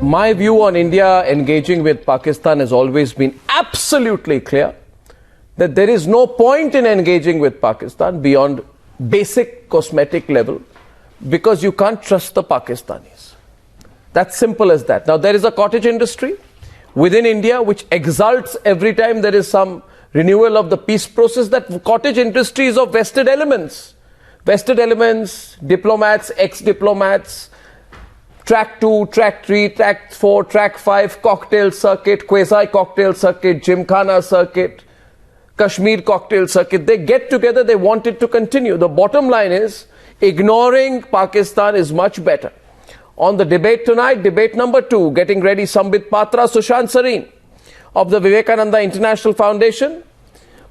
My view on India engaging with Pakistan has always been absolutely clear that there is no point in engaging with Pakistan beyond basic cosmetic level because you can't trust the Pakistanis. That's simple as that. Now, there is a cottage industry within India which exults every time there is some renewal of the peace process. That cottage industry is of vested elements. Vested elements, diplomats, ex-diplomats, track 2, track 3, track 4, track 5, cocktail circuit, quasi-cocktail circuit, Gymkhana circuit, Kashmir cocktail circuit. They get together, they want it to continue. The bottom line is, ignoring Pakistan is much better. On the debate tonight, debate number 2, getting ready, Sambit Patra, Sushant Sareen of the Vivekananda International Foundation,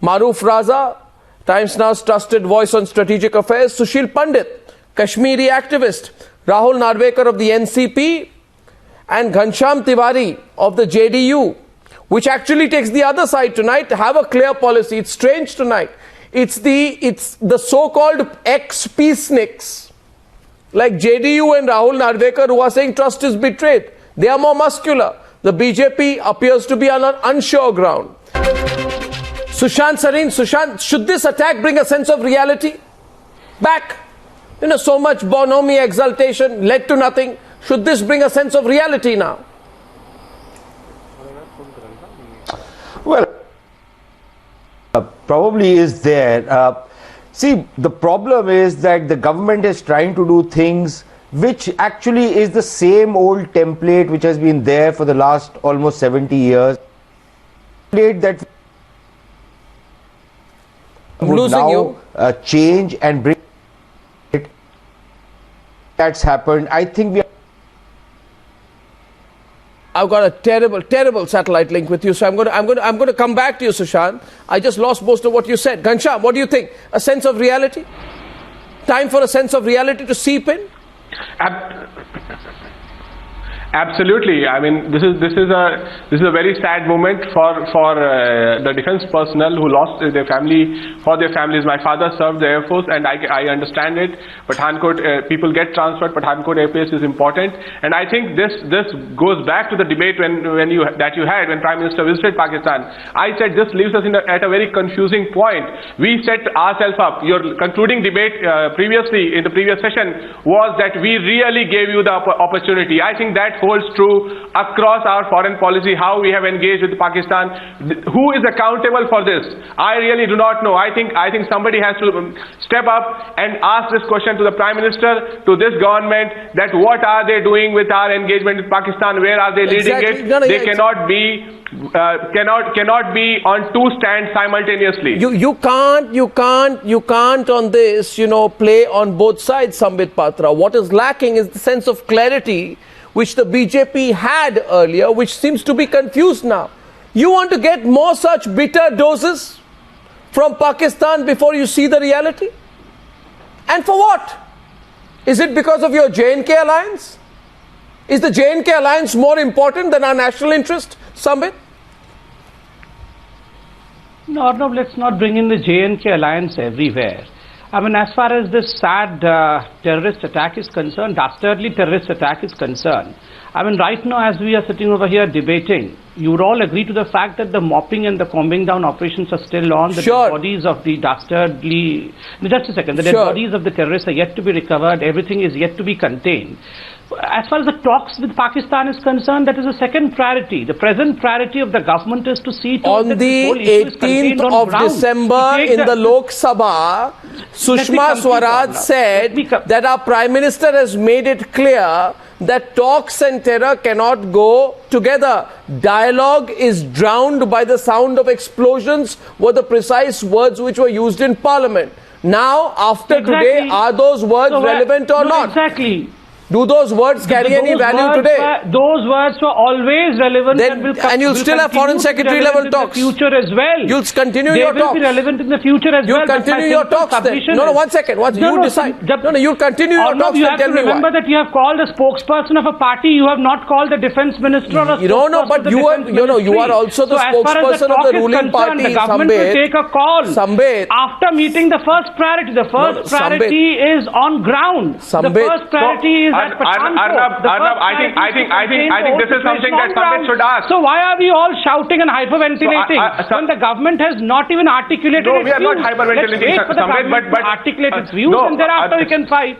Maroof Raza, Times Now's trusted voice on strategic affairs, Sushil Pandit, Kashmiri activist, Rahul Narvekar of the NCP, and Ghanshyam Tiwari of the JDU, which actually takes the other side tonight, have a clear policy. It's strange tonight. It's the so-called ex-peaceniks like JDU and Rahul Narvekar who are saying trust is betrayed. They are more muscular. The BJP appears to be on an unsure ground. Sushant Sareen, Sushant, should this attack bring a sense of reality back? You know, so much bonhomie exaltation led to nothing. Should this bring a sense of reality now? Well, probably is there. See, the problem is that the government is trying to do things which actually is the same old template which has been there for the last almost 70 years. That would now change and bring it. That's happened. I think I've got a terrible satellite link with you, so I'm going to come back to you, Sushant. I just lost most of what you said. Ghanshyam, what do you think? A sense of reality? Time for a sense of reality to seep in? Absolutely. I mean, this is a very sad moment for the defense personnel who lost their family, for their families. My father served the Air Force, and I understand it. Pathankot, people get transferred. Pathankot APS is important, and I think this goes back to the debate when you had when Prime Minister visited Pakistan. I said this leaves us at a very confusing point. We set ourselves up. Your concluding debate previously in the previous session was that we really gave you the opportunity. I think that holds true across our foreign policy, how we have engaged with Pakistan. Who is accountable for this? I really do not know. I think somebody has to step up and ask this question to the Prime Minister, to this government, that what are they doing with our engagement with Pakistan? Where are they leading it? They cannot be on two stands simultaneously. You can't on this, play on both sides, Sambit Patra. What is lacking is the sense of clarity which the BJP had earlier, which seems to be confused now. You want to get more such bitter doses from Pakistan before you see the reality? And for what? Is it because of your J&K alliance? Is the J&K alliance more important than our national interest, Sambit? No, Arnab, let's not bring in the J&K alliance everywhere. I mean, as far as this sad terrorist attack is concerned, dastardly terrorist attack is concerned, I mean, right now as we are sitting over here debating, you would all agree to the fact that the mopping and the combing down operations are still on. The dead bodies of the dastardly... Just a second. The dead bodies of the terrorists are yet to be recovered. Everything is yet to be contained. As far as the talks with Pakistan is concerned, that is the second priority. The present priority of the government is to see to on that the 18th of December in the Lok Sabha, Sushma Swaraj said that our Prime Minister has made it clear that talks and terror cannot go together. Dialogue is drowned by the sound of explosions were the precise words which were used in Parliament. Now, after today, are those words relevant or not? Exactly. Do those words carry any value today? Those words were always relevant and you'll still have Foreign Secretary level talks. In the future as well. You'll continue your talks. They will be relevant in the future as well. You'll continue your talks then. No, 1 second. You decide. You'll continue your talks. You have to remember that you have called a spokesperson of a party. You have not called the defense minister or a spokesperson but you are also the spokesperson of the ruling party. The government will take a call after meeting the first priority. The first priority is on ground. The first priority is at Pathankot. Arnab, I think this is something that Sambit should ask. So why are we all shouting and hyperventilating when the government has not even articulated its views? No, we are not hyperventilating. Let's wait for the government to articulate its views, and thereafter we can fight.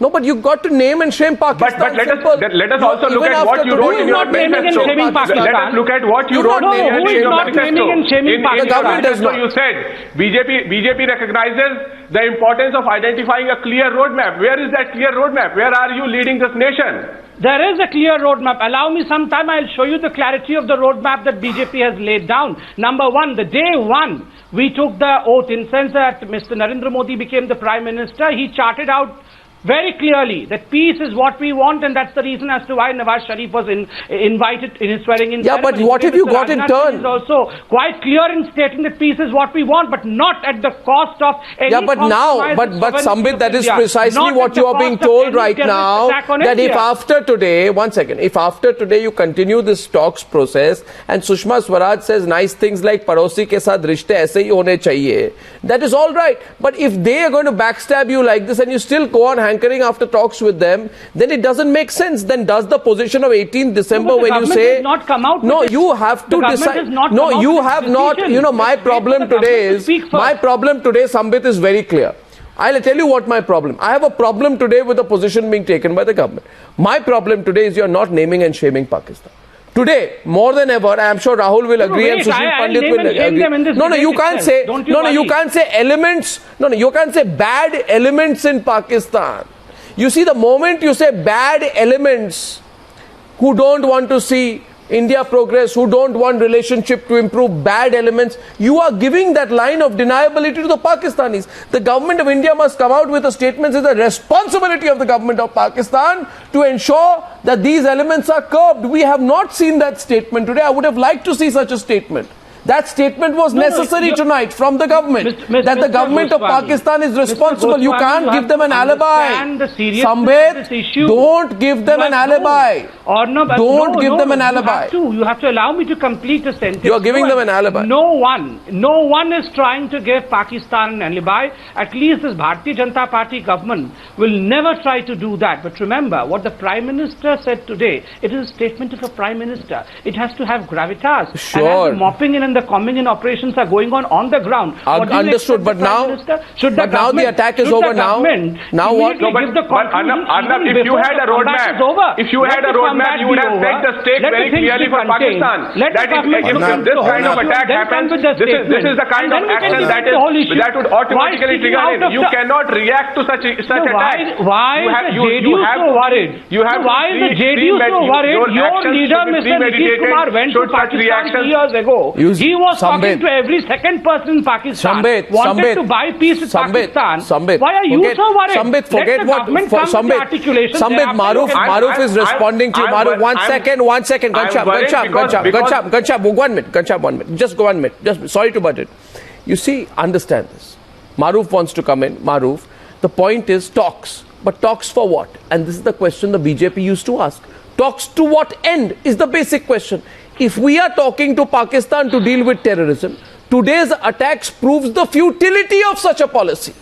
No, but you've got to name and shame Pakistan. But let us also look at what you wrote in your manifesto. Let us look at what you wrote in your manifesto. In your manifesto, you said BJP recognizes the importance of identifying a clear roadmap. Where is that clear roadmap? Where are you leading this nation? There is a clear roadmap. Allow me some time. I'll show you the clarity of the roadmap that BJP has laid down. Number one, the day one, we took the oath in sense that Mr. Narendra Modi became the Prime Minister. He charted out very clearly that peace is what we want, and that's the reason as to why Nawaz Sharif was invited in his swearing-in ceremony. But what have you got in turn? Is also quite clear in stating that peace is what we want, but not at the cost of any compromise. But Sambit, that is precisely what you are being told right now, that if after today, if after today you continue this talks process and Sushma Swaraj says nice things like Parosi ke saath rishte aise hi hone chahiye, that is all right. But if they are going to backstab you like this and you still go on hankering after talks with them, then it doesn't make sense. Then does the position of 18th December when you say not come out you have to decide. No, you have not. You know, my problem today, Sambit, is very clear. I'll tell you what my problem. I have a problem today with the position being taken by the government. My problem today is you're not naming and shaming Pakistan. Today, more than ever, I am sure Rahul will agree and Sushil Pandit will agree. You can't say, you can't say elements, you can't say bad elements in Pakistan. You see, the moment you say bad elements who don't want to see India progress, who don't want relationship to improve, bad elements, you are giving that line of deniability to the Pakistanis. The government of India must come out with a statement. It's the responsibility of the government of Pakistan to ensure that these elements are curbed. We have not seen that statement today. I would have liked to see such a statement. That statement was necessary tonight from the government, that the government of Pakistan is responsible. You can't give them an alibi. Sambit, don't give them an alibi. Don't give them an alibi. You have to allow me to complete a sentence. You are giving them an alibi. No one is trying to give Pakistan an alibi. At least this Bharatiya Janata Party government will never try to do that. But remember, what the Prime Minister said today, it is a statement of a Prime Minister. It has to have gravitas. Sure. And as the mopping in and the coming in operations are going on the ground. Understood, but now the attack is over now. Now what? No, but Arnab, if you had a roadmap, you would have set the stake very clearly for Pakistan. That if this kind of attack happens, this is the kind of action that would automatically trigger it. You cannot react to such attacks. Why is the JDU so worried? Why is the JDU so worried? Your leader, Mr. Nitish Kumar, went to Pakistan 3 years ago. He was talking to every second person in Pakistan. Wanted to buy peace with Pakistan. Why are you so worried? Sambit, forget what Sambit, Maroof is responding to you. Maroof, one second. Ghanshyam, 1 minute. Just go 1 minute. Just sorry to butt it. You see, understand this. Maroof wants to come in. Maroof, the point is talks. But talks for what? And this is the question the BJP used to ask. Talks to what end is the basic question. If we are talking to Pakistan to deal with terrorism, today's attacks proves the futility of such a policy.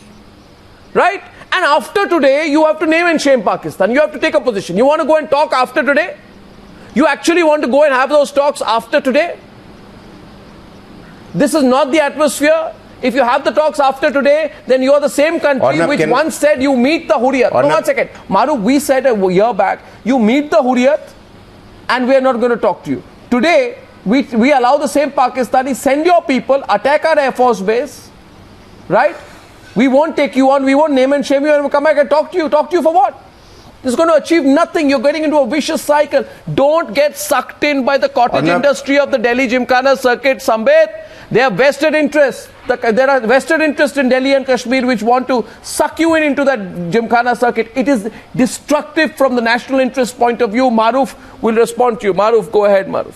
Right? And after today, you have to name and shame Pakistan. You have to take a position. You want to go and talk after today? You actually want to go and have those talks after today? This is not the atmosphere. If you have the talks after today, then you are the same country which once said you meet the Hurriyat. No, 1 second. Maroof, we said a year back, you meet the Hurriyat and we are not going to talk to you. Today, we allow the same Pakistanis send your people, attack our Air Force base, right? We won't take you on, we won't name and shame you, and we'll come back and talk to you. Talk to you for what? This is going to achieve nothing. You're getting into a vicious cycle. Don't get sucked in by the cottage industry of the Delhi Gymkhana circuit, Sambit. They have vested interests. There are vested interests in Delhi and Kashmir which want to suck you into that Gymkhana circuit. It is destructive from the national interest point of view. Maroof will respond to you. Maroof, go ahead, Maroof.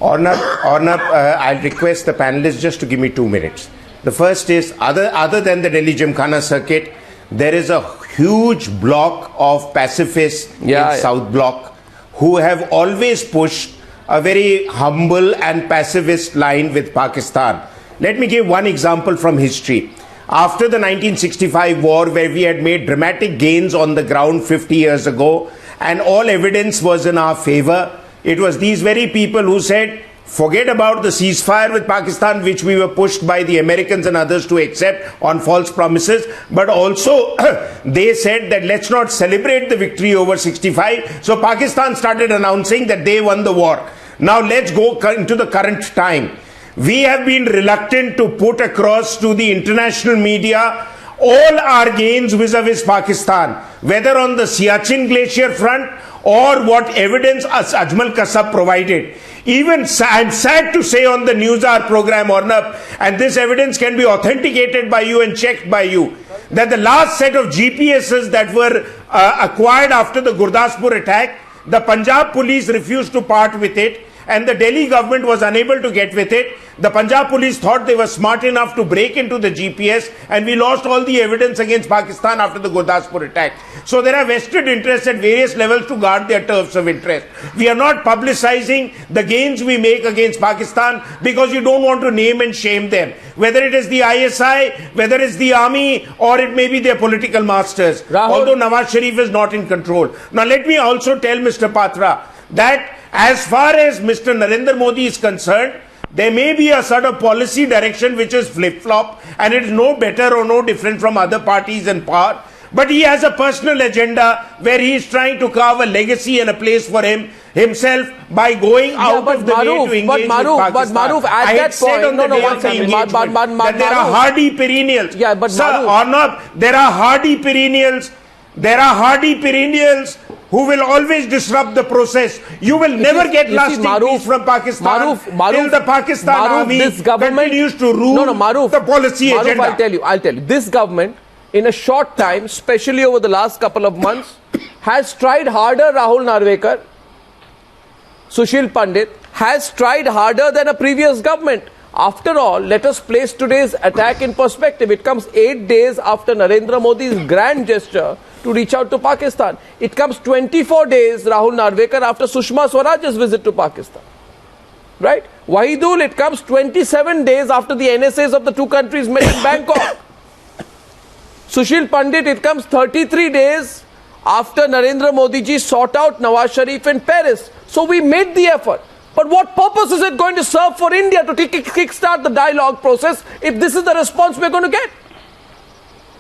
Arnab, I'll request the panelists just to give me 2 minutes. The first is, other than the Delhi Gymkhana circuit, there is a huge block of pacifists in South Bloc who have always pushed a very humble and pacifist line with Pakistan. Let me give one example from history. after the 1965 war, where we had made dramatic gains on the ground 50 years ago, and all evidence was in our favor. It was these very people who said, forget about the ceasefire with Pakistan, which we were pushed by the Americans and others to accept on false promises. But also, they said that let's not celebrate the victory over 65. So Pakistan started announcing that they won the war. Now let's go into the current time. We have been reluctant to put across to the international media all our gains vis-a-vis Pakistan, whether on the Siachen Glacier front or what evidence Ajmal Kasab provided. Even I'm sad to say on the Newshour program, Arnab, and this evidence can be authenticated by you and checked by you, that the last set of GPSs that were acquired after the Gurdaspur attack, the Punjab police refused to part with it, and the Delhi government was unable to get with it. The Punjab police thought they were smart enough to break into the GPS, and we lost all the evidence against Pakistan after the Gurdaspur attack. So there are vested interests at various levels to guard their turfs of interest. We are not publicizing the gains we make against Pakistan because you don't want to name and shame them. Whether it is the ISI, whether it's the army, or it may be their political masters. Rahul. Although Nawaz Sharif is not in control. Now let me also tell Mr. Patra that as far as Mr. Narendra Modi is concerned, there may be a sort of policy direction which is flip-flop, and it is no better or no different from other parties in power. But he has a personal agenda where he is trying to carve a legacy and a place for himself by going out of the way to engage with Pakistan. But Maroof, at I that had said point, on the day of the engagement that there are hardy perennials. Yeah, but Sir, Maroof, Arnab, there are hardy perennials. There are hardy perennials who will always disrupt the process. You will never get lasting peace from Pakistan till the Pakistan army continues to rule the policy agenda. I'll tell you. This government, in a short time, especially over the last couple of months, has tried harder. Rahul Narvekar, Sushil Pandit, has tried harder than a previous government. After all, let us place today's attack in perspective. It comes 8 days after Narendra Modi's grand gesture to reach out to Pakistan. It comes 24 days, Rahul Narvekar, after Sushma Swaraj's visit to Pakistan. Right? Waheed, it comes 27 days after the NSAs of the two countries met in Bangkok. Sushil Pandit, it comes 33 days after Narendra Modi ji sought out Nawaz Sharif in Paris. So we made the effort. But what purpose is it going to serve for India to kickstart the dialogue process if this is the response we're going to get?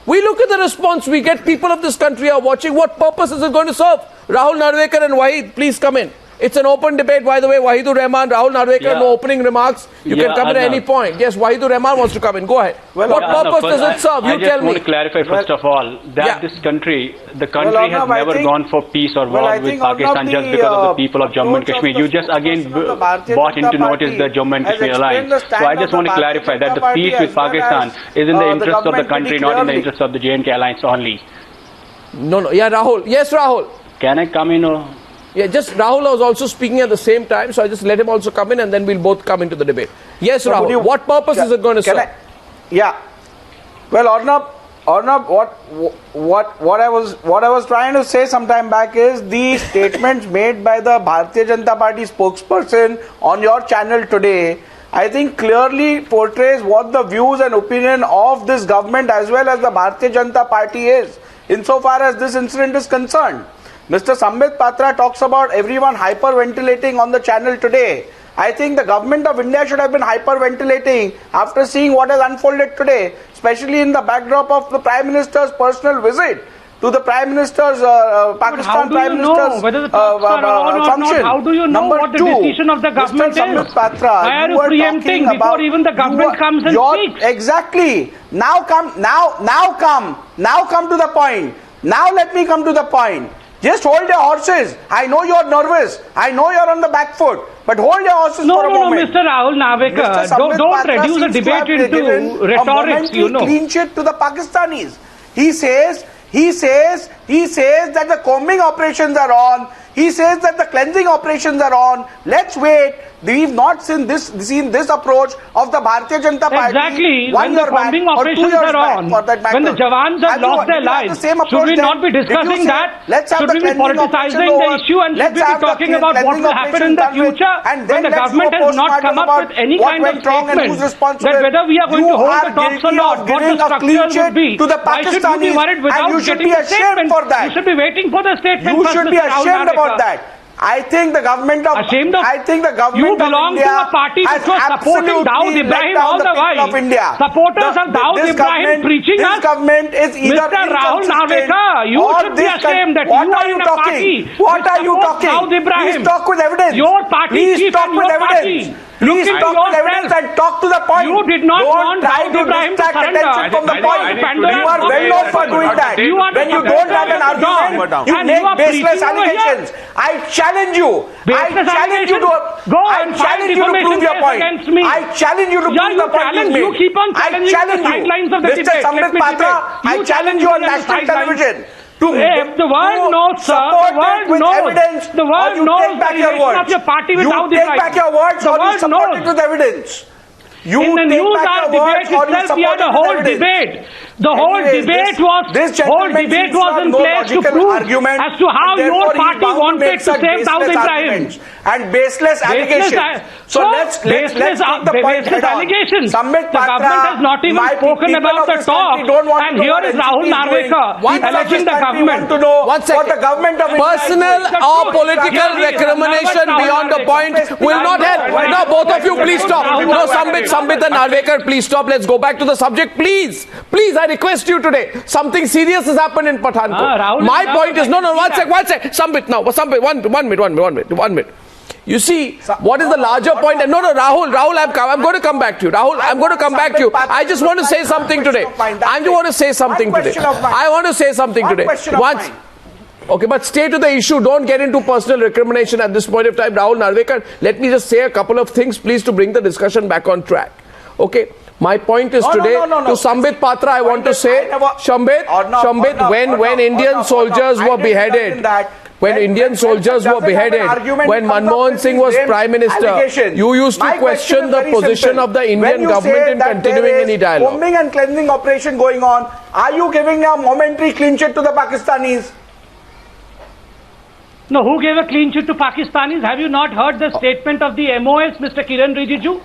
We look at the response we get. People of this country are watching. What purpose is it going to serve? Rahul Narvekar and Waheed, please come in. It's an open debate, by the way. Waheed Rehman, Rahul Narvekar, no opening remarks. You can come in at any point. Yes, Waheed Rehman wants to come in. Go ahead. Well, what purpose does it serve? You tell me. I just want to clarify first of all that this country, the country has never gone for peace or war with Pakistan just because of the people of Jammu and Kashmir. You just again brought into notice the Jammu and Kashmir alliance. So I just want to clarify that the peace with Pakistan is in the interest of the country, not in the interest of the J&K alliance only. No. Yeah, Rahul. Yes, Rahul. Can I come in? Yeah, just Rahul was also speaking at the same time, so I just let him also come in and then we'll both come into the debate. Yes, Rahul, what purpose is it going to serve? Well, Arnab, what I was trying to say some time back is the statements made by the Bharatiya Janata Party spokesperson on your channel today, I think clearly portrays what the views and opinion of this government as well as the Bharatiya Janata Party is, insofar as this incident is concerned. Mr. Sambit Patra talks about everyone hyperventilating on the channel today. I think the government of India should have been hyperventilating after seeing what has unfolded today, especially in the backdrop of the Prime Minister's personal visit to the Prime Minister's Pakistan Prime Minister's function. How do you know what the decision of the government Mr. Sambit Patra, why are you preempting before even the government comes and speaks? Exactly. Now come to the point. Now let me come to the point. Just hold your horses. I know you're nervous. I know you're on the back foot. But hold your horses for a moment. No, Mr. Rahul Narvekar, don't reduce the debate into rhetoric, clean sheet to the Pakistanis. He says that the combing operations are on. He says that the cleansing operations are on. Let's wait. We've not seen this approach of the Bharatiya Janata Party. Exactly. 1 when the year back bombing or 2 operations years are back, on, for that matter. when the Jawans have lost their lives, should we not be discussing that? Should we be politicizing the issue and should we be talking about what will happen in the future when the government has not come up with any kind of statement that whether we are going to hold the talks or not, what the structure would be? Why should you be worried without getting a statement? You should be waiting for the statement. You should be ashamed about that. I think the government of Ashamed of? I think the government you belong of India to a party which was supporting Dawood Ibrahim all the while. Supporters of Dawood Ibrahim preaching this us. government is either Mr. Rahul Narvekar, you should be ashamed that what you are are you in a talking? party What are you talking? Dawood Ibrahim. Please talk with evidence. Your party Please chief talk and with your evidence. party. Please Look at talk with evidence yourself. and talk to the point. You did not don't want try Dawood to Ibrahim to distract surrender. attention from the point. You are well known for doing that. When you don't have an argument, you make baseless allegations. I challenge you. I challenge you to prove your point. I challenge you to prove the point you made. You keep on challenging the sidelines of the debate. Mr. Sambit Patra, I challenge you on national television. The world knows, sir. The world knows. The world knows the relation of your party with Dawood Ibrahim. You take back your words or you support it with evidence. In the Newshour debate itself, we had a whole debate. The whole debate was in place to prove as to how your party wanted to save Dawood Ibrahim. And baseless allegations. So let's take the point head on. The government has not even spoken about the talk. And here is Rahul Narvekar alleging the government. What the government of personal or political recrimination beyond the point will not help. Now both of you please stop. No, Sambit and Narvekar, please stop. Let's go back to the subject, please. Please, I request you today. Something serious has happened in Pathankot. My point is, no, one sec. Sambit now. Sambit, one minute. You see, what is the larger point? No, Rahul, I'm going to come back to you. Rahul, I'm going to come back to you. I just want to say something today. I want to say something today. Once. Okay, but stay to the issue. Don't get into personal recrimination at this point of time. Rahul Narvekar, let me just say a couple of things, please, to bring the discussion back on track. Okay, my point is today to Sambit Patra, I want to say, Sambit, when Indian soldiers were beheaded, when Manmohan Singh was Prime Minister, you used to question the position of the Indian government in continuing any dialogue. Bombing and cleansing operation going on. Are you giving a momentary clean sheet to the Pakistanis? No, who gave a clean sheet to Pakistanis? Have you not heard the statement of the MOS, Mr. Kiran Rijiju?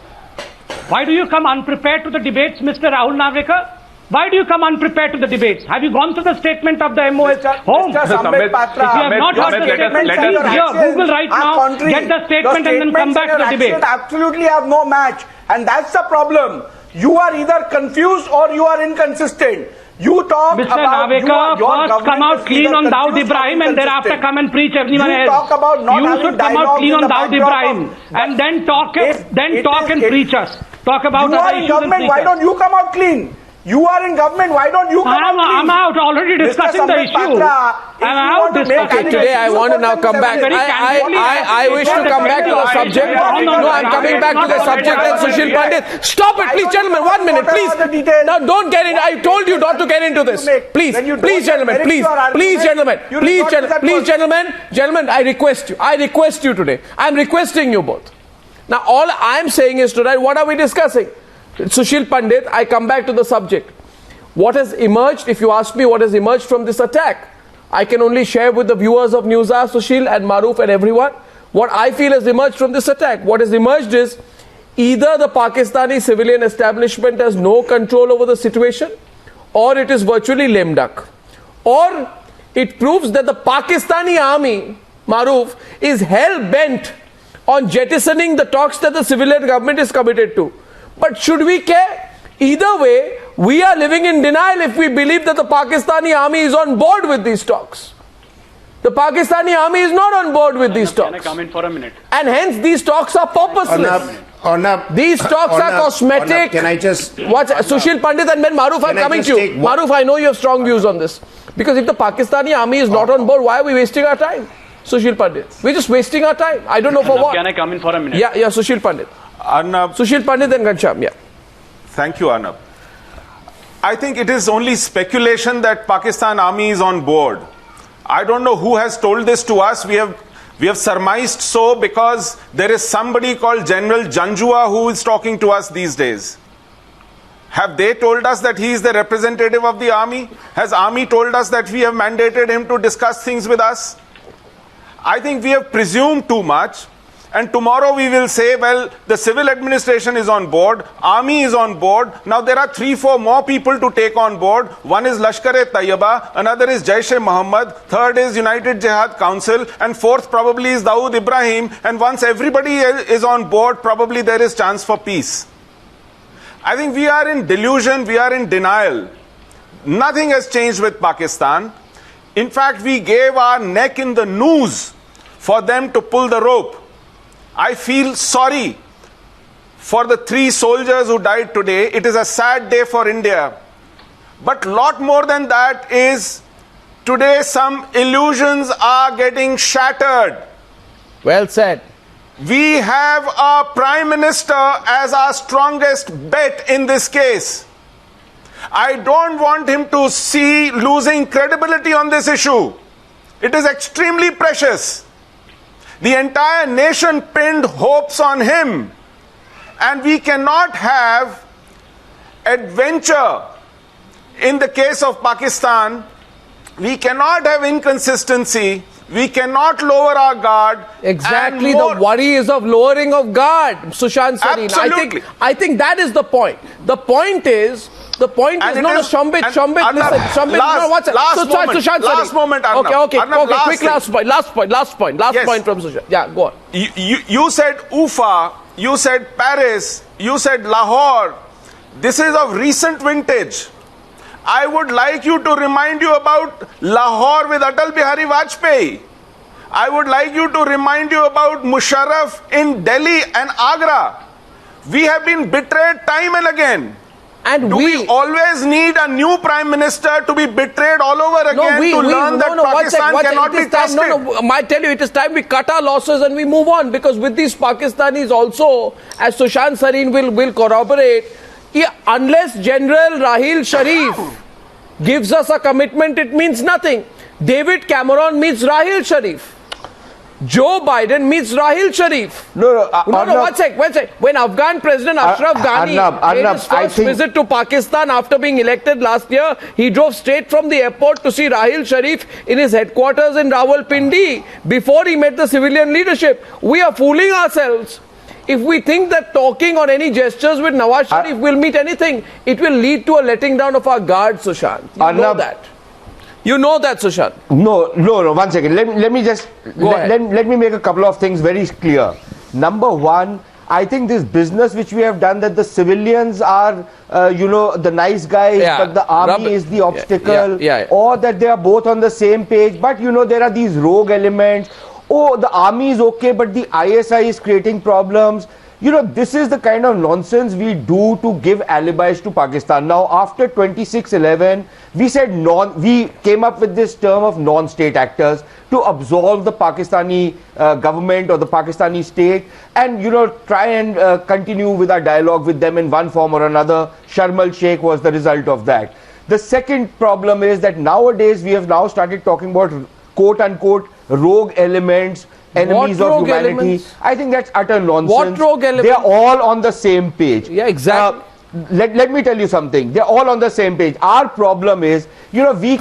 Why do you come unprepared to the debates, Mr. Rahul Narvekar? Why do you come unprepared to the debates? Have you gone to the statement of the MOS home? Mr. Sambit Patra, if you have not heard the statement, please here, Google right now, get the statement and then come back to the debate. Absolutely have no match. And that's the problem. You are either confused or you are inconsistent. You talk Mr. about Narvekar, first come out clean on Dawood Ibrahim and thereafter come and preach everyone else. Talk about not you should come out clean on Dawood Ibrahim and then talk and preach us. Talk about other issues and preach us. Why don't you come out clean? You are in government, why don't you come out clean? I'm out already discussing the issue. I'm out discussing. Okay, today I want to now come back. I wish to come back to the subject. No, I'm coming back to the subject and Sushil Pandit. Stop it, please, gentlemen. 1 minute, please. Now, don't get in. I told you not to get into this. Please, gentlemen. Gentlemen, I request you today. I'm requesting you both. Now, all I'm saying is today, what are we discussing? Sushil Pandit, I come back to the subject. What has emerged, if you ask me what has emerged from this attack, I can only share with the viewers of Newshour, Sushil and Maroof and everyone, what I feel has emerged from this attack. What has emerged is either the Pakistani civilian establishment has no control over the situation, or it is virtually lame duck. Or it proves that the Pakistani army, Maroof, is hell-bent on jettisoning the talks that the civilian government is committed to. But should we care? Either way, we are living in denial if we believe that the Pakistani army is on board with these talks. The Pakistani army is not on board with these talks. Can I come in for a minute? And hence these talks are purposeless. These talks are cosmetic. Can I just... Sushil Pandit and then Maroof, I'm coming to you. Maroof, I know you have strong views on this. Because if the Pakistani army is not on board, why are we wasting our time? Sushil Pandit. We're just wasting our time. I don't know for what. Can I come in for a minute? Yeah, Sushil Pandit. Arnab. Sushil Pandit and Ghanshyam, yeah. Thank you, Arnab. I think it is only speculation that Pakistan army is on board. I don't know who has told this to us. We have We have surmised so because there is somebody called General Janjua who is talking to us these days. Have they told us that he is the representative of the army? Has army told us that we have mandated him to discuss things with us? I think we have presumed too much. And tomorrow we will say, well, the civil administration is on board, army is on board. Now there are 3-4 more people to take on board. One is Lashkar-e-Taiba, another is Jaish-e-Mohammed, third is United Jihad Council, and fourth probably is Dawood Ibrahim. And once everybody is on board, probably there is chance for peace. I think we are in delusion, we are in denial. Nothing has changed with Pakistan. In fact, we gave our neck in the noose for them to pull the rope. I feel sorry for the 3 soldiers who died today. It is a sad day for India. But lot more than that is today some illusions are getting shattered. Well said. We have our Prime Minister as our strongest bet in this case. I don't want him to see losing credibility on this issue. It is extremely precious. The entire nation pinned hopes on him. And we cannot have adventure in the case of Pakistan. We cannot have inconsistency. We cannot lower our guard. Exactly, the worry is of lowering of guard, Sushant Sareen. Absolutely. I think that is the point. The point is Sambit, Sambit, last moment, Arnab. Okay, quick last point from Sushant. Yeah, go on. You said Ufa, you said Paris, you said Lahore. This is of recent vintage. I would like you to remind you about Lahore with Atal Bihari Vajpayee. I would like you to remind you about Musharraf in Delhi and Agra. We have been betrayed time and again. And Do we always need a new Prime Minister to be betrayed all over again to learn that Pakistan cannot be trusted? I tell you, it is time we cut our losses and we move on, because with these Pakistanis also, as Sushant Sareen will corroborate, unless General Rahil Sharif gives us a commitment, it means nothing. David Cameron meets Rahil Sharif. Joe Biden meets Rahil Sharif. One sec. When Afghan President Ashraf Ghani made his first visit to Pakistan after being elected last year, he drove straight from the airport to see Rahil Sharif in his headquarters in Rawalpindi before he met the civilian leadership. We are fooling ourselves. If we think that talking or any gestures with Nawaz Sharif will meet anything, it will lead to a letting down of our guard, Sushant. You know that, Sushant. No, 1 second. Let me make a couple of things very clear. Number one, I think this business which we have done, that the civilians are, the nice guys, but the army is the obstacle, or that they are both on the same page, but there are these rogue elements. Oh, the army is okay, but the ISI is creating problems. This is the kind of nonsense we do to give alibis to Pakistan. Now, after 26/11, we came up with this term of non-state actors to absolve the Pakistani government or the Pakistani state, and try and continue with our dialogue with them in one form or another. Sharm el-Sheikh was the result of that. The second problem is that nowadays we have now started talking about quote-unquote rogue elements, enemies of humanity. Elements? I think that's utter nonsense. What rogue elements? They are all on the same page. Yeah, exactly. Let me tell you something. They're all on the same page. Our problem is, we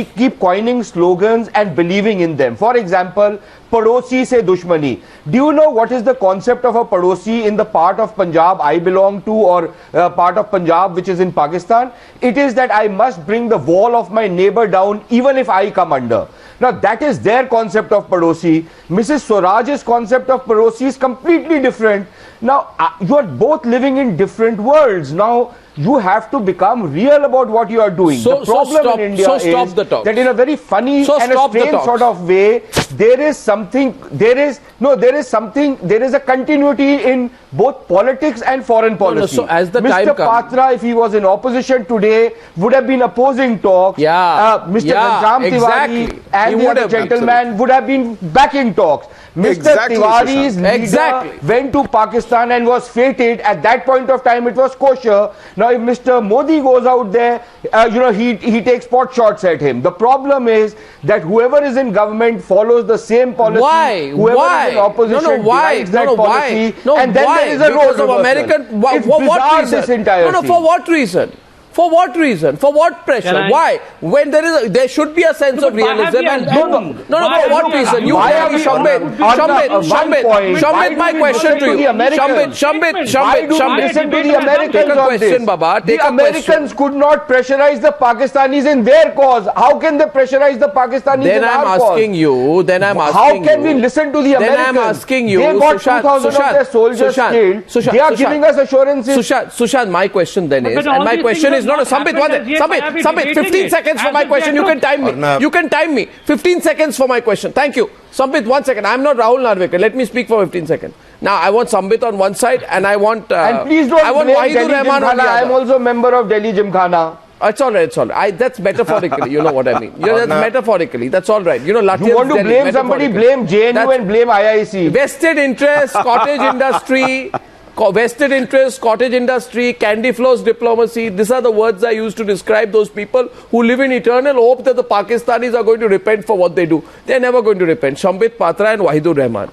keep coining slogans and believing in them. For example, Padosi se dushmani. Do you know what is the concept of a Padosi in the part of Punjab I belong to, or part of Punjab which is in Pakistan? It is that I must bring the wall of my neighbor down even if I come under. Now that is their concept of Padosi. Mrs. Swaraj's concept of Padosi is completely different. Now you are both living in different worlds. Now you have to become real about what you are doing. The problem in India is that in a very funny and a strange sort of way, there is a continuity in both politics and foreign policy. So as the Mr. Patra, if he was in opposition today, would have been opposing talks. Mr. Ghanshyam Tiwari and the other gentleman would have been backing talks. Mr. Tiwari's leader went to Pakistan and was fated. At that point of time, it was kosher. Now, if Mr. Modi goes out there, he takes pot shots at him. The problem is that whoever is in government follows the same policy. Why? Whoever is in opposition divides that policy. And then there is a role reversal. What reason? For what reason? For what reason? For what pressure? Why? When there should be a sense of realism. For what reason? You tell me, Sambit, my question to you. Sambit, listen to the Americans on this. The Americans could not pressurize the Pakistanis in their cause. How can they pressurize the Pakistanis in our cause? Then I'm asking How can we listen to the Americans? Then I'm asking you. They got 2,000 of their soldiers killed. They are giving us assurances. Sushant, my question then is, and my question is not a Sambit, 15 seconds for my question. You can time me. You can time me. 15 seconds for my question. Thank you. Sambit, 1 second. I'm not Rahul Narvekar. Let me speak for 15 seconds. Now, I want Sambit on one side and I want... and please don't blame Waheed Delhi Gymkhana. I'm also a member of Delhi Gymkhana. It's all right. That's metaphorically. You know what I mean. That's metaphorically. That's all right. You want to blame somebody, blame JNU and blame IIC. Vested interest, cottage industry... Vested interest, cottage industry, candy floss diplomacy. These are the words I use to describe those people who live in eternal hope that the Pakistanis are going to repent for what they do. They're never going to repent. Sambit Patra and Waheed Rehman.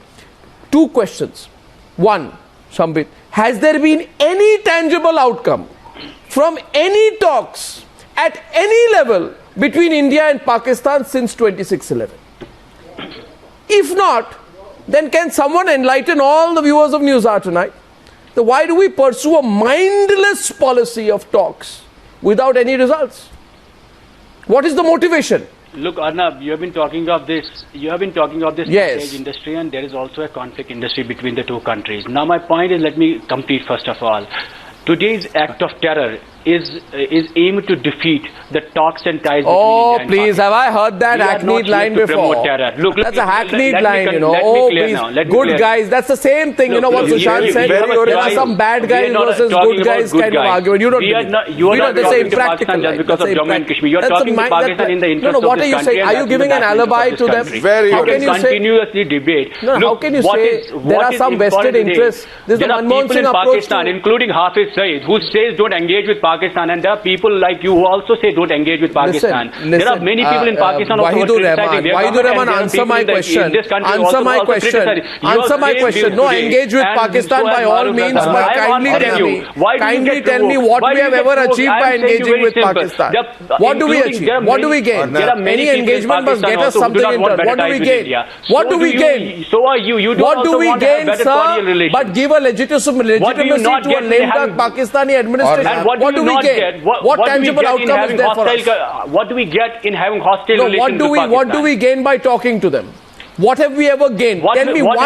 2 questions. 1, Sambit, has there been any tangible outcome from any talks at any level between India and Pakistan since 26/11? If not, then can someone enlighten all the viewers of Newshour tonight? So why do we pursue a mindless policy of talks without any results? What is the motivation? Look, Arnab, you have been talking of this. Cottage industry, and there is also a conflict industry between the two countries. Now, my point is, let me complete first of all. Today's act of terror is aimed to defeat the talks and ties between India and please, Pakistan. have I heard that hackneyed line before? Look, that's a hackneyed line, please, good guys, that's the same thing, what Sushant said. There are some bad guys versus good guys kind of argument. You don't that's impractical. Just because of Jammu and Kashmir. You are talking to Pakistan in the interest of this country. What are you saying? Are you giving an alibi to them? How can you continuously debate? How can you say there are some vested interests? There are people in Pakistan, including Hafiz Saeed, who says don't engage with Pakistan, and there are people like you who also say don't engage with Pakistan. There are many people in Pakistan who are criticizing. Waheed Rehman, answer my question. Answer my question. No, engage with Pakistan by all means, but kindly tell me what we have ever achieved by engaging with Pakistan. What do we achieve? What do we gain? Any engagement must get us something in return. What do we gain? What do we gain? So are you. What do we gain, sir? But give a legitimacy to a lame duck Pakistani administration. What do we gain? What tangible outcome is there for us? What do we get in having hostile relations with Pakistan? What do we gain by talking to them? What have we ever gained? Tell me one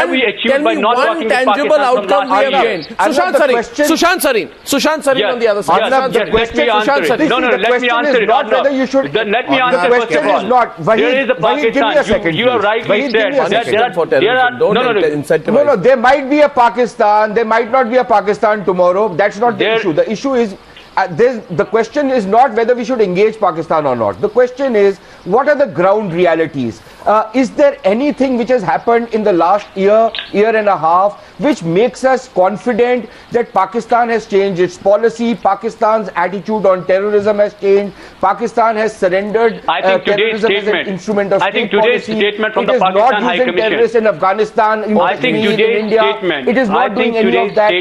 tangible outcome we have gained. Sushant Sareen on the other side. Let me answer it. Let me answer first of all. There is a Pakistan. You are rightly said. No, there might be a Pakistan. There might not be a Pakistan tomorrow. That's not the issue. The issue is the question is not whether we should engage Pakistan or not. The question is, what are the ground realities? Is there anything which has happened in the last year and a half, which makes us confident that Pakistan has changed its policy, Pakistan's attitude on terrorism has changed, Pakistan has surrendered terrorism as an instrument of state policy. Statement from the Pakistan High Commission. Terrorists in Afghanistan, in India. It is not doing any of that.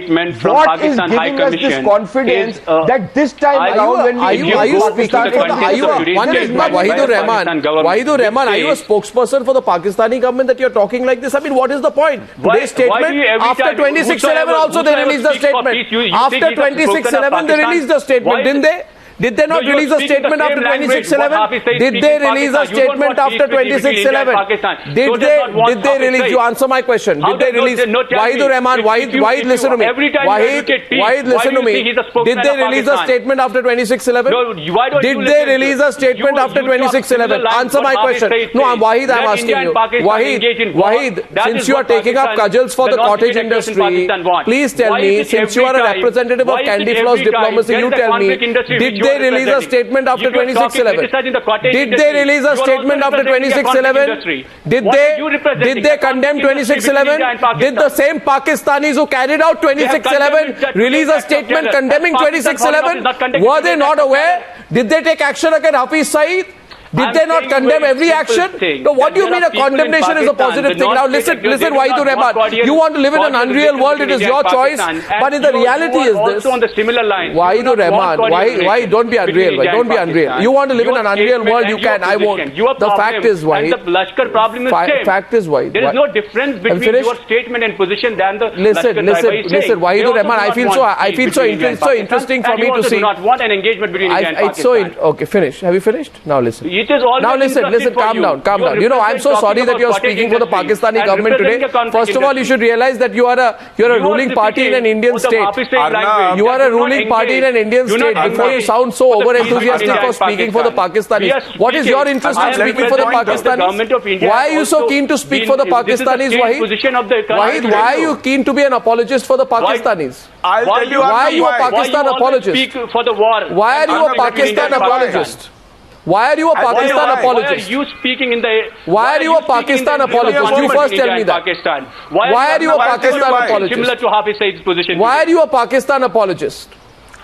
What is giving us this confidence that this time around when we Waheed Rehman, are you a spokesperson for the Pakistani government that you're talking like this? I mean, what is the point? Today's statement, after 26/11 also they released the statement. After 26/11 they released the statement, didn't they? Did they not release a statement after 26/11? Did they release a statement after 26/11? Did they release? You answer my question. Did they release? Waheed Rehman, Waheed, listen to me. Waheed, listen to me. Did they release a statement after 26/11? Did they release a statement after 26/11? Answer my question. No, Waheed, I'm asking you. Waheed, since you are taking up cudgels for the cottage industry, please tell me, since you are a representative of candy floss diplomacy, you tell me, did they release a statement after 26/11? Did they release a statement after 26/11? Did they condemn 26/11? Did the same Pakistanis who carried out 26/11 release a statement condemning 26/11? Were they not aware? Did they take action against Hafiz Saeed? Did they not condemn every action? No, what do you mean a condemnation is a positive thing? Now listen, Waheed Rehman. You want to live in an unreal world, it is your choice. But in the reality is this. Waheed Rehman, why don't be unreal? Don't be unreal. You want to live in an unreal world, you can, I won't. The fact is, Waheed. And the Lashkar problem is same. Fact is, Waheed. There is no difference between your statement and position than the Listen, Waheed Rehman, I feel so interesting for me to see. They also do not want an engagement between India and Pakistan. Okay, finish. Have you finished? Now listen. Now listen, calm down. You know, I'm so sorry that you're speaking for the Pakistani government today. First of all, you should realize that you're a ruling party in an Indian state. You are a ruling party in an Indian state. Before you sound so over-enthusiastic for speaking for the Pakistanis. What is your interest in speaking for the Pakistanis? Why are you so keen to speak for the Pakistanis, Waheed? Why are you keen to be an apologist for the Pakistanis? I'll tell you why are you a Pakistan apologist? Why are you a Pakistan apologist? Why are you a Pakistan apologist? Why are you speaking in the... Why are you a Pakistan apologist? You first tell me that. Why are you a Pakistan apologist? Similar to Hafiz Saeed's position. Why are you a Pakistan apologist?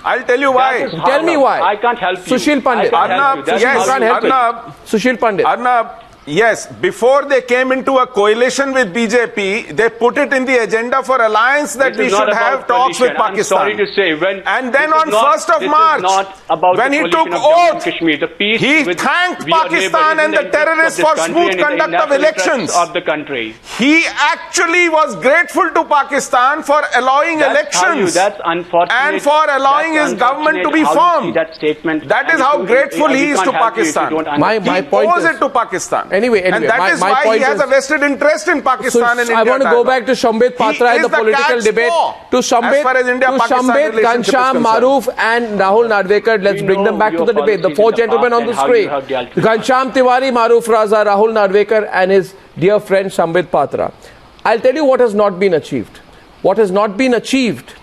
I'll tell you why. Tell me why. I can't help you. Sushil Pandit. Arnab, yes, Arnab. Sushil Pandit. Arnab, yes, before they came into a coalition with BJP, they put it in the agenda for alliance that we should have talks with Pakistan. I'm sorry to say, and then on 1st of March, when he took oath, he thanked Pakistan and the terrorists for smooth conduct of elections. Of the country. He actually was grateful to Pakistan for allowing elections and for allowing his government to be formed. That is how grateful he is to Pakistan. My point owes it to Pakistan. Anyway, and that is why he has a vested interest in Pakistan and India. I want to go back to Sambit Patra in the political debate. To Sambit, Ghanshyam, Maroof and Rahul Narvekar. Let's bring them back to the debate. The four gentlemen on the screen. Ghanshyam Tiwari, Maroof Raza, Rahul Narvekar and his dear friend Sambit Patra. I'll tell you what has not been achieved. What has not been achieved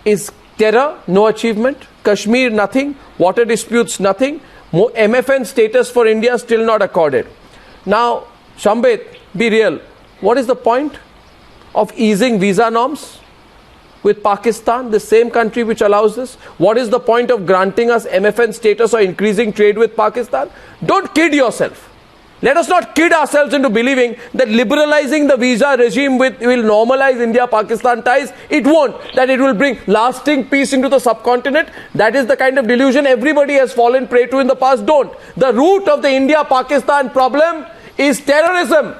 is terror, no achievement. Kashmir, nothing. Water disputes, nothing. MFN status for India still not accorded. Now, Sambit, be real. What is the point of easing visa norms with Pakistan, the same country which allows this? What is the point of granting us MFN status or increasing trade with Pakistan? Don't kid yourself. Let us not kid ourselves into believing that liberalizing the visa regime will normalize India-Pakistan ties. It won't. That it will bring lasting peace into the subcontinent. That is the kind of delusion everybody has fallen prey to in the past. Don't. The root of the India-Pakistan problem is terrorism.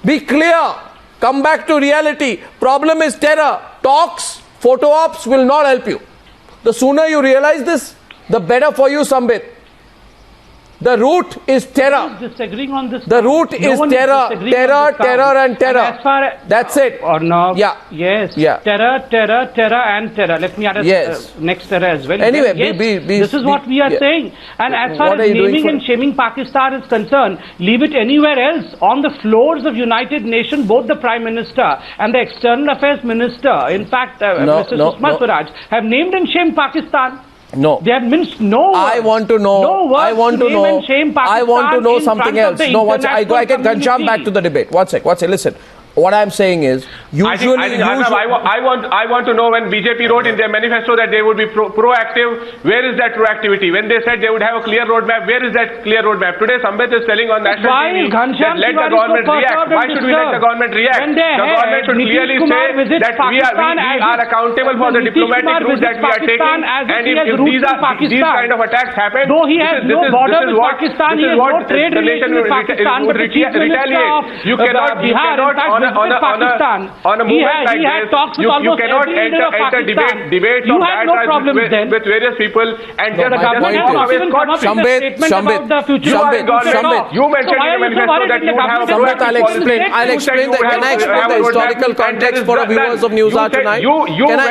Be clear. Come back to reality. Problem is terror. Talks, photo ops will not help you. The sooner you realize this, the better for you, Sambit. The root is terror. Disagreeing on this. The root is terror, terror and terror. That's it. Or no? Yeah. Yes. Yeah. Terror and terror. Let me add next terror as well. Anyway, yes, this is what we are saying. And as far as naming and shaming Pakistan is concerned, leave it anywhere else. On the floors of United Nations, both the Prime Minister and the External Affairs Minister, in fact, Mr. Sushant Sareen, have named and shamed Pakistan. No. They have minced no words. I want to know. No words I want to know. I want to know something else. No, I get Ghanshyam back to the debate. One sec. Listen. What I'm saying is, usually... I want to know when BJP wrote in their manifesto that they would be proactive, where is that proactivity? When they said they would have a clear roadmap, where is that clear roadmap? Today, Sambit is telling on national TV that let the government react. Why should we let the government react? The government should clearly say that we are accountable for the diplomatic route that we are taking. And if these kind of attacks happen, though he has no border with Pakistan, he has no trade relation with Pakistan, but the Chief Minister of Bihar, on a movement like this, you cannot enter debates of that with various people and just Sambit, you mentioned in the manifesto that you would have a proactive policy. I'll explain the historical context for our viewers of Newshour tonight.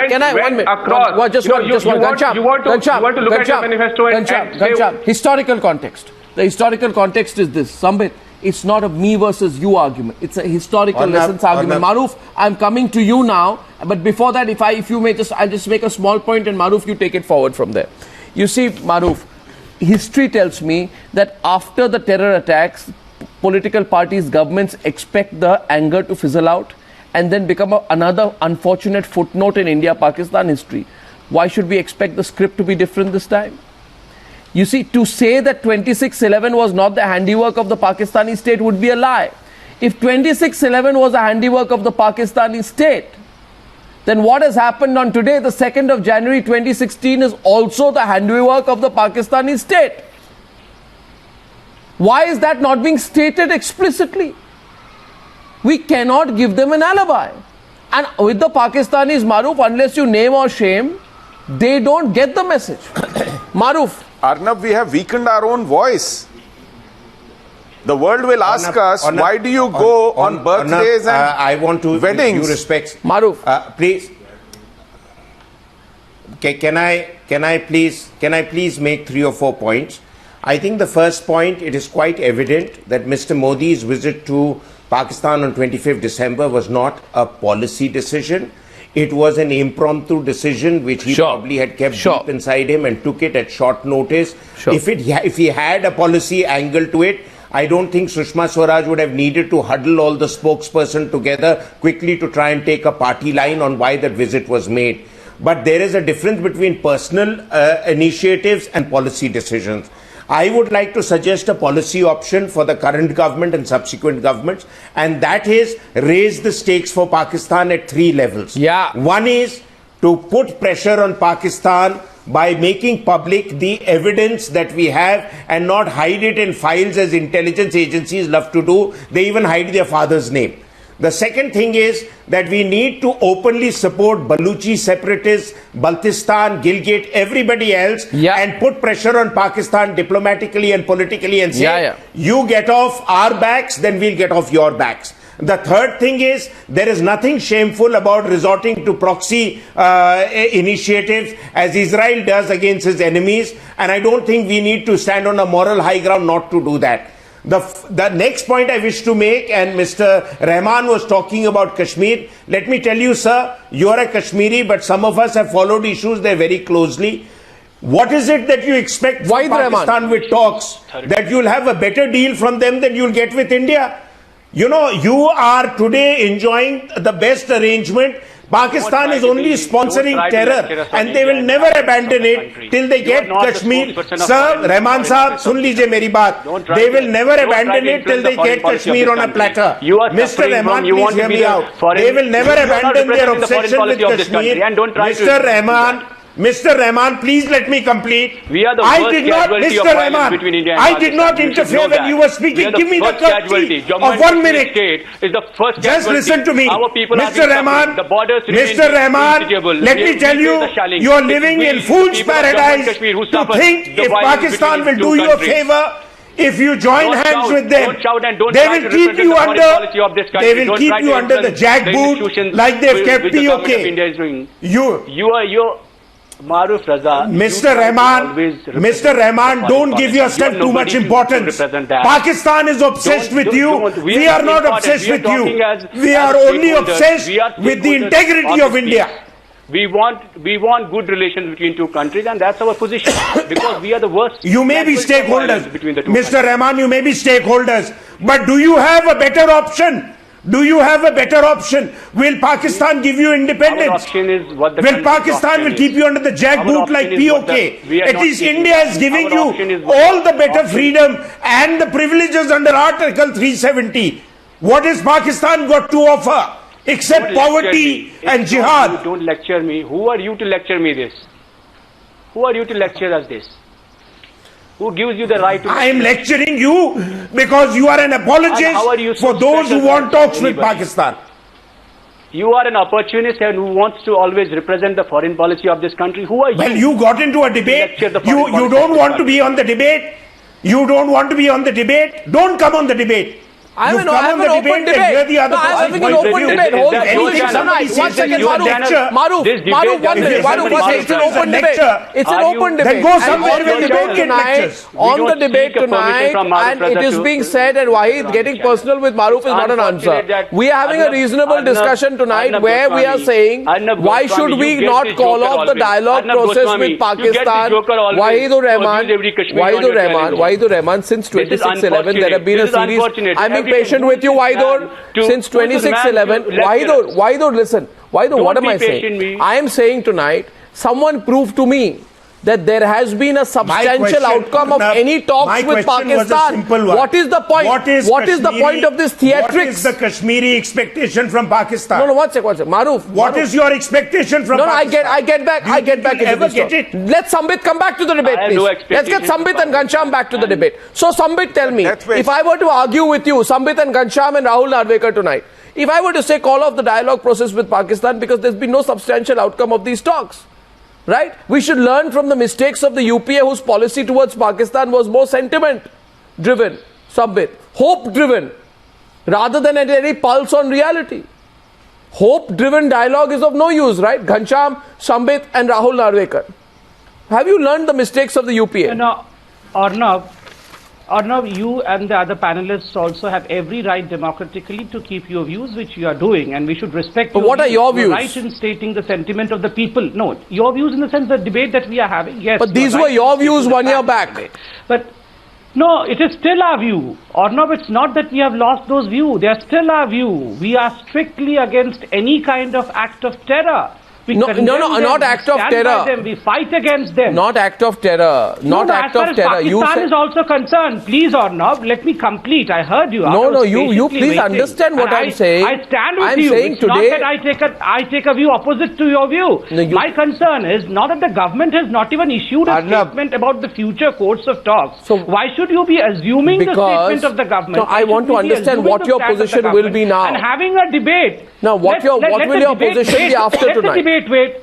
Can I 1 minute? Just one. You want to look at your manifesto and say... Historical context. The historical context is this. Sambit, it's not a me versus you argument. It's a historical lessons argument. Maroof, I'm coming to you now. But before that, if you may I'll just make a small point and Maroof, you take it forward from there. You see, Maroof, history tells me that after the terror attacks, political parties, governments expect the anger to fizzle out and then become another unfortunate footnote in India-Pakistan history. Why should we expect the script to be different this time? You see, to say that 26/11 was not the handiwork of the Pakistani state would be a lie. If 26/11 was a handiwork of the Pakistani state, then what has happened on today, the 2nd of January 2016, is also the handiwork of the Pakistani state. Why is that not being stated explicitly? We cannot give them an alibi. And with the Pakistanis, Maroof, unless you name or shame, they don't get the message. Maroof. Arnab, we have weakened our own voice. The world will ask us, why do you go on birthdays and I want to weddings? Due respects. Maroof. Please. Can I please make 3 or 4 points? I think the first point, it is quite evident that Mr. Modi's visit to Pakistan on 25th December was not a policy decision. It was an impromptu decision which he probably had kept deep inside him and took it at short notice. If he had a policy angle to it, I don't think Sushma Swaraj would have needed to huddle all the spokesperson together quickly to try and take a party line on why that visit was made. But there is a difference between personal initiatives and policy decisions. I would like to suggest a policy option for the current government and subsequent governments, and that is raise the stakes for Pakistan at 3 levels. One is to put pressure on Pakistan by making public the evidence that we have and not hide it in files as intelligence agencies love to do. They even hide their father's name. The second thing is that we need to openly support Baluchi separatists, Baltistan, Gilgit, everybody else, and put pressure on Pakistan diplomatically and politically and say, you get off our backs, then we'll get off your backs. The third thing is, there is nothing shameful about resorting to proxy initiatives as Israel does against his enemies, and I don't think we need to stand on a moral high ground not to do that. The next point I wish to make, and Mr. Rehman was talking about Kashmir. Let me tell you, sir, you are a Kashmiri, but some of us have followed issues there very closely. What is it that you expect from Pakistan with talks? That you'll have a better deal from them than you'll get with India? You know, you are today enjoying the best arrangement. Pakistan is only sponsoring terror and they will never abandon it till they get Kashmir. Sir, Rehman Saab, sun lijiye meri baat. They will never abandon it till they get Kashmir on a platter. Mr. Rehman, please hear me out. They will never abandon their obsession with Kashmir. Mr. Rehman, please let me complete. I did not interfere when you were speaking. Give me the courtesy of 1 minute. Just listen to me. Mr. Rehman, let me tell you, you are living in fool's paradise to think if Pakistan will do you a favor, if you join hands with them, they will keep you under the jackboot like they've kept POK. Maroof Raza, Mr. Rehman, don't give yourself too much importance. Pakistan is obsessed with you. We are not obsessed with you. We are only obsessed with the integrity of India. We want good relations between two countries, and that's our position. Because we are the worst. You may be stakeholders, Mr. Rehman. You may be stakeholders, but do you have a better option? Do you have a better option? Will Pakistan give you independence? Our option is what the Will Pakistan will keep you under the jackboot like POK? At least India is giving you all the better freedom and the privileges under Article 370. What has Pakistan got to offer except poverty and jihad? Don't lecture me. Who are you to lecture me this? Who are you to lecture us this? Who gives you the right to... I am lecturing you because you are an apologist for those who want talks with Pakistan. You are an opportunist and who wants to always represent the foreign policy of this country. Who are you? Well, you got into a debate. You don't want to be on the debate. You don't want to be on the debate. Don't come on the debate. I'm having an open debate. I'm having an open debate. Hold on. 1 second, Maroof, 1 minute. It's an open debate. It's an open debate. Then go somewhere where you don't get lectures. On the debate tonight, and it is being said, and Waheed, getting personal with Maroof is not an answer. We are having a reasonable discussion tonight where we are saying, why should we not call off the dialogue process with Pakistan? Waheed Rehman, since 26/11, there have been a series. I'm being patient with you, Waheed. Since 26/11, Waheed, listen. Waheed, what am I saying? I am saying tonight, someone prove to me that there has been a substantial outcome of any talks with Pakistan. What is the point? What is the point of this theatrics? What is the Kashmiri expectation from Pakistan? No, one second. Maroof. What is your expectation from Pakistan? I get back into this. Let Sambit come back to the debate, please. Let's get Sambit and Ghanshyam back to the debate. So Sambit, tell me, if I were to argue with you, Sambit and Ghanshyam and Rahul Narvekar tonight, if I were to say call off the dialogue process with Pakistan because there's been no substantial outcome of these talks, right? We should learn from the mistakes of the UPA, whose policy towards Pakistan was more sentiment-driven, Sambit, hope-driven, rather than any pulse on reality. Hope-driven dialogue is of no use, right? Ghanshyam, Sambit and Rahul Narvekar. Have you learned the mistakes of the UPA? No, Arnab, you and the other panelists also have every right democratically to keep your views, which you are doing, and we should respect your views. But what are your views? You're right in stating the sentiment of the people. No, your views in the sense the debate that we are having, yes. But these were your views 1 year back. But no, it is still our view. Arnab, it's not that we have lost those views. They are still our view. We are strictly against any kind of act of terror. Not act of terror. We fight against them. Not act of terror. Not act of terror. Pakistan is also concerned. Please, Arnab, let me complete. I heard you. You please understand what I'm saying. I stand with you. Saying it's today, not that I take a view opposite to your view. My concern is not that the government has not even issued a statement about the future course of talks. So why should you be assuming the statement of the government? No, I want to understand what your position will be now. And having a debate. Now, what will your position be after tonight? Wait.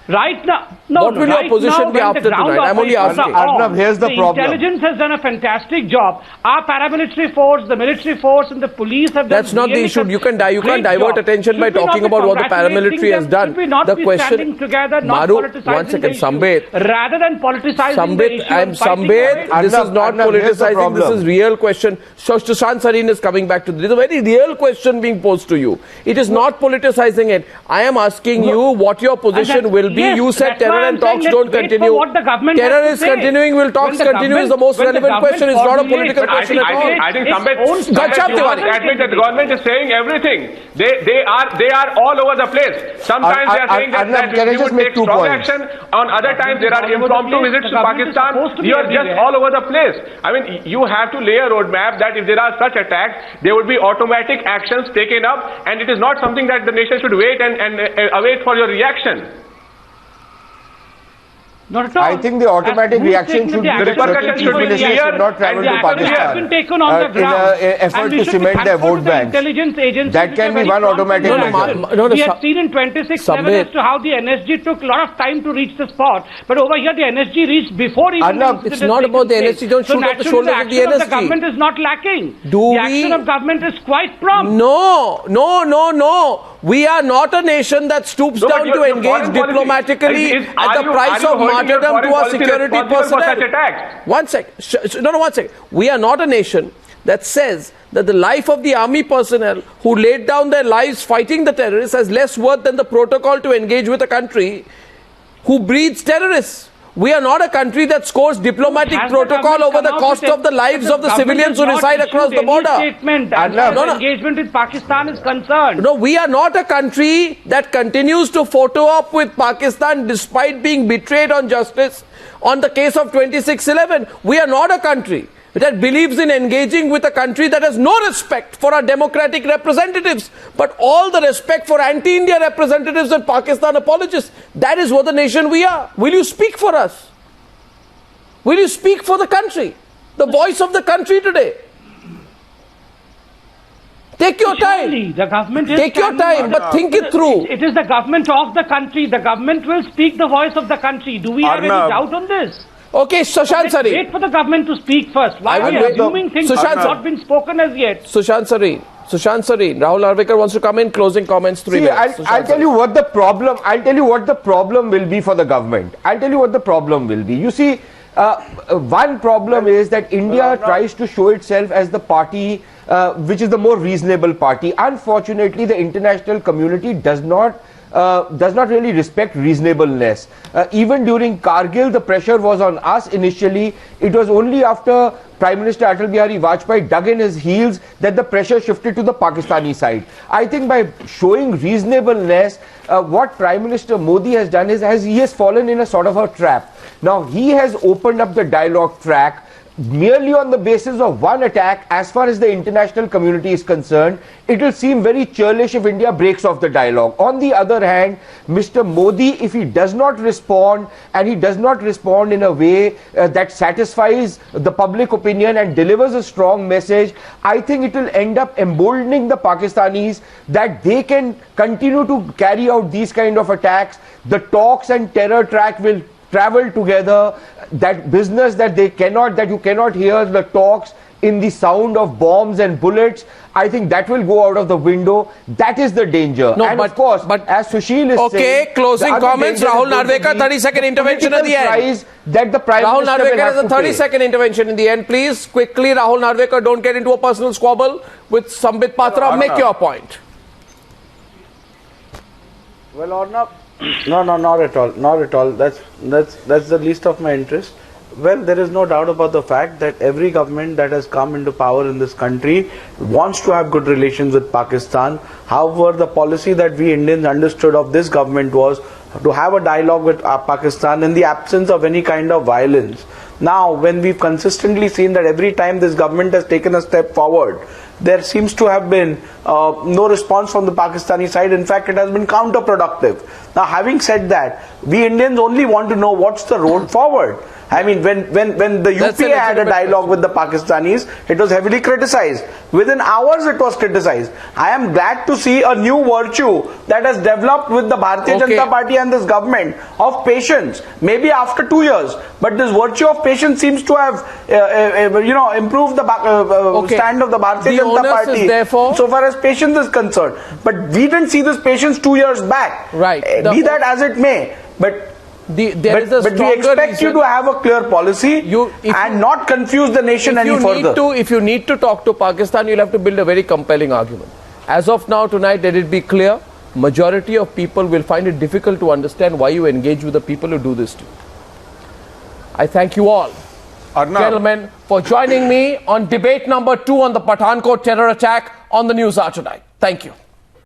Right now, what will your position be after tonight? I'm only asking. Arnab, here's the problem. Intelligence has done a fantastic job. Our paramilitary force, the military force, and the police have done. That's not the issue. You can't divert attention by talking about what the paramilitary has done. The question, together, Maroof, 1 second, Sambit. Rather than politicizing Sambit, this is not politicizing. This is real question. So Sushant Sareen is coming back to this. This is a very real question being posed to you. It is not politicizing it. I am asking you what your position will be. You said terror and talks don't continue. Terror is continuing, will talks continue is the most relevant question. It's not a political question at all. I think Ghanshyam Tiwari admit that the government is saying everything. They are all over the place. Sometimes they are saying that we would take strong action. On other times there are impromptu visits to Pakistan. You are just all over the place. I mean, you have to lay a roadmap that if there are such attacks, there would be automatic actions taken up, and it is not something that the nation should wait and await for your reaction. Not at all. I think the automatic reaction should be that certain chief ministers should not travel to Pakistan in an effort to cement their vote banks. That can be one automatic measure. We have seen in 26/7 as to how the NSG took a lot of time to reach the spot, but over here the NSG reached before even the incident. It's not about the NSG. Don't shoot at the shoulders of the NSG. The government is not lacking. The action of government is quite prompt. No. We are not a nation that stoops down to engage diplomatically at the price of martyrdom to our security personnel. 1 sec. No, 1 sec. We are not a nation that says that the life of the army personnel who laid down their lives fighting the terrorists has less worth than the protocol to engage with a country who breeds terrorists. We are not a country that scores diplomatic protocol over the cost of the lives of the civilians who reside across the border. Engagement with Pakistan is concerned. No, we are not a country that continues to photo up with Pakistan despite being betrayed on justice on the case of 26/11. We are not a country that believes in engaging with a country that has no respect for our democratic representatives, but all the respect for anti-India representatives and Pakistan apologists. That is what the nation we are. Will you speak for us? Will you speak for the country? The voice of the country today. Take your time. The government is Take your time, but think it through. It is the government of the country. The government will speak the voice of the country. Do we have any doubt on this? Okay, Sushant Sareen. Wait for the government to speak first. Why are you assuming things have not been spoken as yet? Sushant Sareen. Rahul Narvekar wants to come in. Closing comments, 3 minutes. I'll tell you what the problem. I'll tell you what the problem will be for the government. I'll tell you what the problem will be. You see, one problem is that India tries to show itself as the party which is the more reasonable party. Unfortunately, the international community does not really respect reasonableness. Even during Kargil, the pressure was on us initially. It was only after Prime Minister Atal Bihari Vajpayee dug in his heels that the pressure shifted to the Pakistani side. I think by showing reasonableness, what Prime Minister Modi has done is he has fallen in a sort of a trap. Now, he has opened up the dialogue track merely on the basis of one attack. As far as the international community is concerned, it will seem very churlish if India breaks off the dialogue. On the other hand, Mr. Modi, if he does not respond, and he does not respond in a way that satisfies the public opinion and delivers a strong message, I think it will end up emboldening the Pakistanis that they can continue to carry out these kind of attacks. The talks and terror track will travel together. That business that you cannot hear the talks in the sound of bombs and bullets, I think that will go out of the window. That is the danger. No, and but, of course, but as Sushil is saying, okay, closing comments. Rahul Narvekar, 30-second intervention at the end. That the Prime Rahul Minister Narvekar has a 30-second intervention in the end. Please, quickly, Rahul Narvekar, don't get into a personal squabble with Sambit Patra. Make your point. Well, Arnab, no, not at all. Not at all. That's the least of my interest. Well, there is no doubt about the fact that every government that has come into power in this country wants to have good relations with Pakistan. However, the policy that we Indians understood of this government was to have a dialogue with Pakistan in the absence of any kind of violence. Now, when we've consistently seen that every time this government has taken a step forward, there seems to have been no response from the Pakistani side. In fact, it has been counterproductive. Now, having said that, we Indians only want to know what's the road forward. I mean, when the UPA had a dialogue with the Pakistanis, it was heavily criticized. Within hours, it was criticized. I am glad to see a new virtue that has developed with the Bharatiya Janata Party and this government of patience. Maybe after 2 years, but this virtue of patience seems to have, improved the stand of the Bharatiya Janata Party. So far as patience is concerned, but we didn't see this patience 2 years back. Right. Be that as it may, but we expect you to have a clear policy and not confuse the nation any further. If you need to talk to Pakistan, you'll have to build a very compelling argument. As of now, tonight, let it be clear, majority of people will find it difficult to understand why you engage with the people who do this to you. I thank you all, gentlemen, for joining me on debate number 2 on the Pathankot terror attack on the Newshour tonight. Thank you.